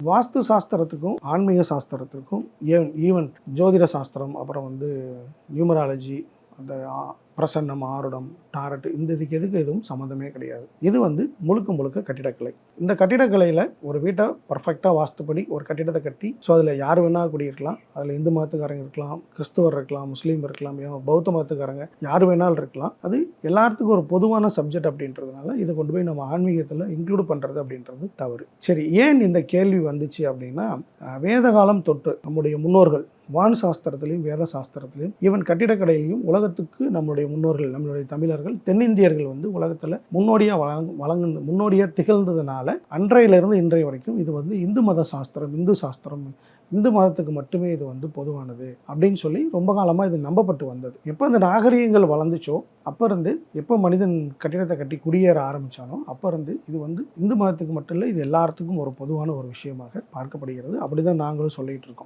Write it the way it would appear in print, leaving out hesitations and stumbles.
வாஸ்து சாஸ்திரத்துக்கும் ஆன்மீக சாஸ்திரத்திற்கும் ஈவன் ஜோதிட சாஸ்திரம், அப்புறம் நியூமராலஜி, அந்த பிரசன்னம், ஆருடம், டாரட், இதுக்கு எதுவும் சம்மந்தமே கிடையாது. இது முழுக்க முழுக்க கட்டிடக்கலை. இந்த கட்டிடக்கலையில் ஒரு வீட்டை பர்ஃபெக்டாக வாஸ்துப்படி ஒரு கட்டிடத்தை கட்டி, ஸோ அதில் யார் வேணால் குடியிருக்கலாம். அதில் இந்து மதத்துக்காரங்க இருக்கலாம், கிறிஸ்துவர் இருக்கலாம், முஸ்லீம் இருக்கலாம், பௌத்த மதத்துக்காரங்க யார் வேணாலும் இருக்கலாம். அது எல்லாத்துக்கும் ஒரு பொதுவான சப்ஜெக்ட் அப்படின்றதுனால இதை கொண்டு போய் நம்ம ஆன்மீகத்தில் இன்க்ளூட் பண்ணுறது அப்படின்றது தவறு. சரி, ஏன் இந்த கேள்வி வந்துச்சு அப்படின்னா, வேத காலம் தொட்டு நம்முடைய முன்னோர்கள் வான் சாஸ்திரத்திலையும் வேத சாஸ்திரத்திலையும் ஈவன் கட்டிடக்கலையிலையும் உலகத்துக்கு நம்மளுடைய முன்னோர்கள், நம்மளுடைய தமிழர்கள், தென்னிந்தியர்கள் உலகத்தில் முன்னோடியாக திகழ்ந்ததுனால அன்றையிலிருந்து இன்றைய வரைக்கும் இது இந்து மத சாஸ்திரம், இந்து சாஸ்திரம், இந்து மதத்துக்கு மட்டுமே இது பொதுவானது அப்படின்னு சொல்லி ரொம்ப காலமாக இது நம்பப்பட்டு வந்தது. எப்போ இந்த நாகரிகங்கள் வளர்ந்துச்சோ அப்போ இருந்து, எப்போ மனிதன் கட்டிடத்தை கட்டி குடியேற ஆரம்பித்தானோ அப்போ இருந்து இது இந்து மதத்துக்கு மட்டும் இல்லை, இது எல்லாத்துக்கும் ஒரு பொதுவான ஒரு விஷயமாக பார்க்கப்படுகிறது. அப்படி தான் நாங்களும் சொல்லிகிட்டு இருக்கோம்.